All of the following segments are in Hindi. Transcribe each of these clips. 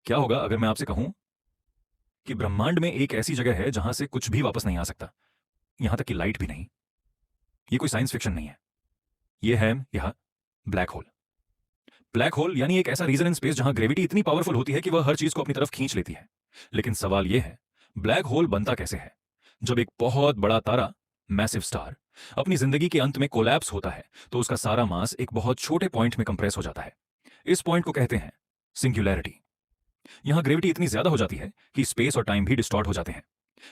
क्या होगा अगर मैं आपसे कहूं कि ब्रह्मांड में एक ऐसी जगह है जहां से कुछ भी वापस नहीं आ सकता, यहां तक कि लाइट भी नहीं। ये कोई साइंस फिक्शन नहीं है, ये है यह ब्लैक होल। ब्लैक होल यानी एक ऐसा रीजन इन स्पेस जहां ग्रेविटी इतनी पावरफुल होती है कि वह हर चीज को अपनी तरफ खींच लेती है। लेकिन सवाल यह है, ब्लैक होल बनता कैसे है? जब एक बहुत बड़ा तारा, मैसिव स्टार, अपनी जिंदगी के अंत में कोलैप्स होता है तो उसका सारा मास एक बहुत छोटे पॉइंट में कंप्रेस हो जाता है। इस पॉइंट को कहते हैं सिंगुलैरिटी। यहां ग्रेविटी इतनी ज्यादा हो जाती है कि स्पेस और टाइम भी डिस्टॉर्ट हो जाते हैं।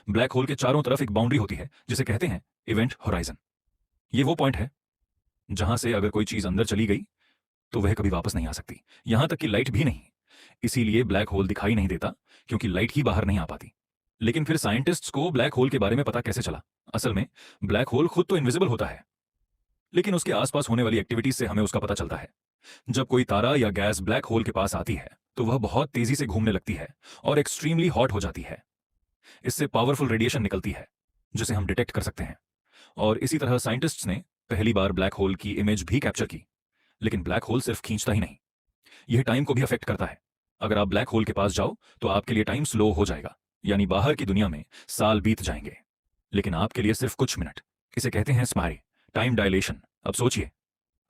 ब्लैक होल के चारों तरफ एक बाउंड्री होती है जिसे कहते हैं इवेंट होराइजन। ये वो पॉइंट है जहां से अगर कोई चीज अंदर चली गई तो वह कभी वापस नहीं आ सकती, यहां तक कि लाइट भी नहीं। इसीलिए ब्लैक होल दिखाई नहीं देता, क्योंकि लाइट ही बाहर नहीं आ पाती। लेकिन फिर साइंटिस्ट्स को ब्लैक होल के बारे में पता कैसे चला? असल में ब्लैक होल खुद तो इनविजिबल होता है, लेकिन उसके आसपास होने वाली एक्टिविटीज से हमें उसका पता चलता है। जब कोई तारा या गैस ब्लैक होल के पास आती है तो वह बहुत तेजी से घूमने लगती है और एक्सट्रीमली हॉट हो जाती है। इससे पावरफुल रेडिएशन निकलती है जिसे हम डिटेक्ट कर सकते हैं। और इसी तरह साइंटिस्ट्स ने पहली बार ब्लैक होल की इमेज भी कैप्चर की। लेकिन ब्लैक होल सिर्फ खींचता ही नहीं, यह टाइम को भी अफेक्ट करता है। अगर आप ब्लैक होल के पास जाओ तो आपके लिए टाइम स्लो हो जाएगा, यानी बाहर की दुनिया में साल बीत जाएंगे, लेकिन आपके लिए सिर्फ कुछ मिनट। इसे कहते हैं स्माइल, टाइम डायलेशन। अब सोचिए,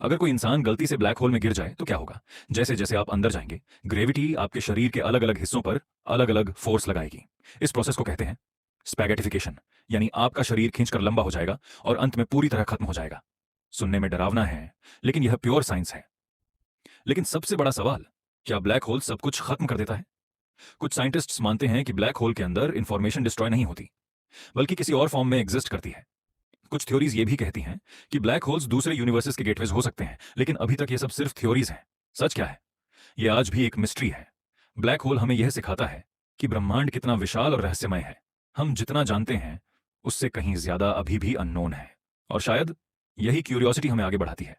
अगर कोई इंसान गलती से ब्लैक होल में गिर जाए तो क्या होगा? जैसे जैसे आप अंदर जाएंगे, ग्रेविटी आपके शरीर के अलग अलग हिस्सों पर अलग अलग फोर्स लगाएगी। इस प्रोसेस को कहते हैं स्पैगेटिफिकेशन, यानी आपका शरीर खींचकर लंबा हो जाएगा और अंत में पूरी तरह खत्म हो जाएगा। सुनने में डरावना है, लेकिन यह प्योर साइंस है। लेकिन सबसे बड़ा सवाल, क्या ब्लैक होल सब कुछ खत्म कर देता है? कुछ साइंटिस्ट्स मानते हैं कि ब्लैक होल के अंदर इंफॉर्मेशन डिस्ट्रॉय नहीं होती, बल्कि किसी और फॉर्म में एग्जिस्ट करती है। कुछ थ्योरीज ये भी कहती हैं कि ब्लैक होल्स दूसरे यूनिवर्सेस के गेटवेज हो सकते हैं, लेकिन अभी तक ये सब सिर्फ थ्योरीज हैं। सच क्या है? ये आज भी एक मिस्ट्री है। ब्लैक होल हमें यह सिखाता है कि ब्रह्मांड कितना विशाल और रहस्यमय है। हम जितना जानते हैं उससे कहीं ज्यादा अभी भी अननोन है, और शायद यही क्यूरियोसिटी हमें आगे बढ़ाती है।